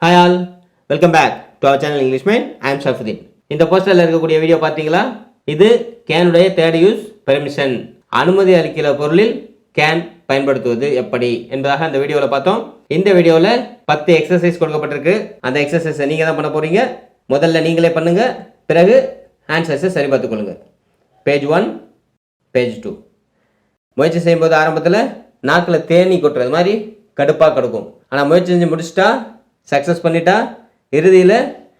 Hi all, welcome back to our channel Englishmine. I am Sharfudeen. இந்த போஸ்டர்ல இருக்கக்கூடிய video பார்த்தீங்களா? இது can உடைய third use permission. அனுமதி அளிக்கிற பொருளில் can பயன்படுத்துவது எப்படி என்பதாக அந்த வீடியோல பார்த்தோம். இந்த வீடியோல 10 எக்சர்சைஸ் கொடுக்கப்பட்டிருக்கு. அந்த எக்சர்சைஸை நீங்க தான் பண்ண போறீங்க. முதல்ல நீங்களே பண்ணுங்க. பிறகு ஆன்சர்ஸை சரி பார்த்துக் கொள்ளுங்க. Page 1, page 2. முயற்சி செய்யும்போது ஆரம்பத்தில் நாக்கில் தேனி கொட்டுறது மாதிரி கடுப்பாக கடுக்கும். ஆனால் முயற்சி செஞ்சு முடிச்சிட்டா சக்ஸஸ் பண்ணிட்டா இறுதியில்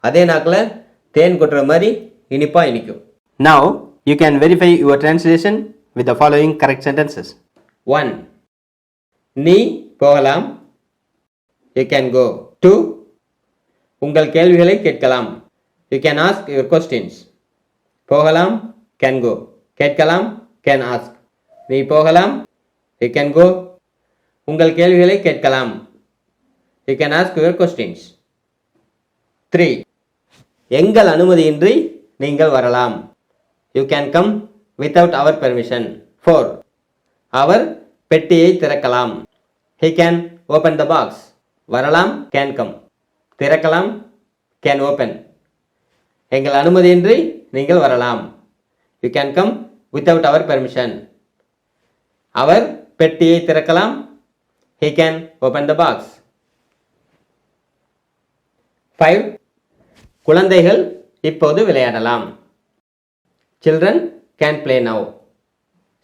அதே நாக்கில் தேன் கொட்டுற மாதிரி இனிப்பாக இனிக்கும். Now you can verify your translation with the following correct sentences. 1. நீ போகலாம். You can go. 2. உங்கள் கேள்விகளை கேட்கலாம். You can ask your questions. போகலாம் can go. கேட்கலாம் can ask. நீ போகலாம் you can go. உங்கள் கேள்விகளை கேட்கலாம். You can ask your questions. 3. எங்கள் அனுமதியின்றி நீங்கள் வரலாம். You can come without our permission. 4. அவர் பெட்டியை திறக்கலாம். He can open the box. வரலாம் can come. திறக்கலாம் can open. எங்கள் அனுமதியின்றி நீங்கள் வரலாம். You can come without our permission. அவர் பெட்டியை திறக்கலாம். He can open the box. 5. குழந்தைகள் இப்போது விளையாடலாம். Children can play now.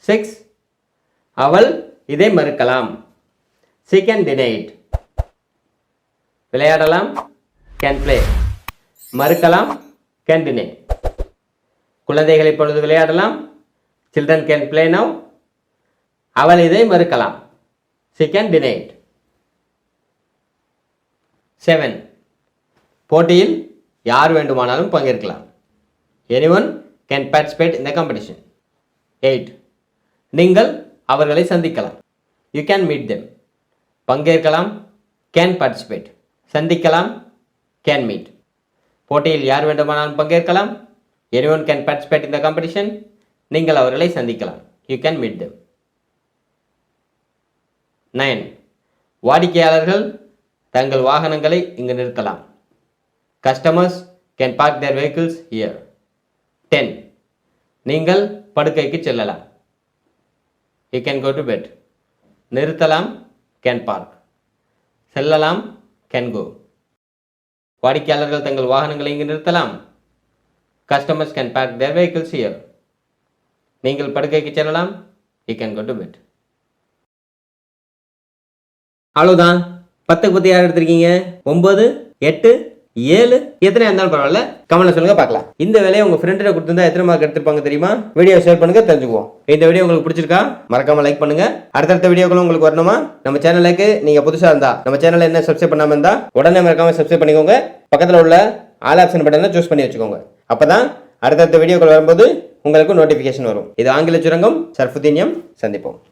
6. அவள் இதை மறுக்கலாம். She can deny it. விளையாடலாம் can play. மறுக்கலாம் can deny. குழந்தைகள் இப்பொழுது விளையாடலாம். Children can play now. அவள் இதை மறுக்கலாம். She can deny it. 7. போட்டியில் யார் வேண்டுமானாலும் பங்கேற்கலாம். Anyone can participate in the competition. 8. நீங்கள் அவர்களை சந்திக்கலாம். You can meet them. பங்கேற்கலாம் can participate. சந்திக்கலாம் can meet. போட்டியில் யார் வேண்டுமானாலும் பங்கேற்கலாம். Anyone can participate in the competition. நீங்கள் அவர்களை சந்திக்கலாம். You can meet them. 9. வாடிக்கையாளர்கள் தங்கள் வாகனங்களை இங்கு நிறுத்தலாம். Customers can park their vehicles here. 10. நீங்கள் படுக்கைக்கு செல்லலாம். You can go to bed. நிறுத்தலாம் can park. செல்லலாம் can go. வாடிக்கையாளர்கள் தங்கள் வாகனங்களை இங்கு நிறுத்தலாம். Customers can park their vehicles here. நீங்கள் படுக்கைக்கு செல்லலாம். You can go to bed. அவ்வளோதான். 10க்கு 10 யார் எடுத்திருக்கீங்க? 9, 8, 7 எத்தனை இருந்தாலும் பரவாயில்ல, கமெண்ட்ல சொல்லுங்க பார்க்கலாம். இந்த வேலையை உங்க ஃப்ரெண்ட்கிட்ட கொடுத்திருந்தா எத்தனை மார்க் எடுத்திருப்பாங்க தெரியுமா? வீடியோ ஷேர் பண்ணுங்க, தெரிஞ்சுக்குவோம். இந்த வீடியோ உங்களுக்கு பிடிச்சிருக்கா? மறக்காம லைக் பண்ணுங்க. அடுத்தடுத்த வீடியோக்களும் உங்களுக்கு வரணுமா? நம்ம சேனலுக்கு நீங்க புதுசா இருந்தா, நம்ம சேனலை என்ன சப்ஸ்கிரைப் பண்ணாம இருந்தா உடனே மறக்காம சப்ஸ்கிரைப் பண்ணிக்கோங்க. பக்கத்துல உள்ள ஆல் ஆப்ஷன் பட்டனை சூஸ் பண்ணி வச்சுக்கோங்க. அப்பதான் அடுத்தடுத்த வீடியோக்கள் வரும்போது உங்களுக்கு நோட்டிபிகேஷன் வரும். இது ஆங்கில சுரங்கம். ஷர்ஃபுதீன். சந்திப்போம்.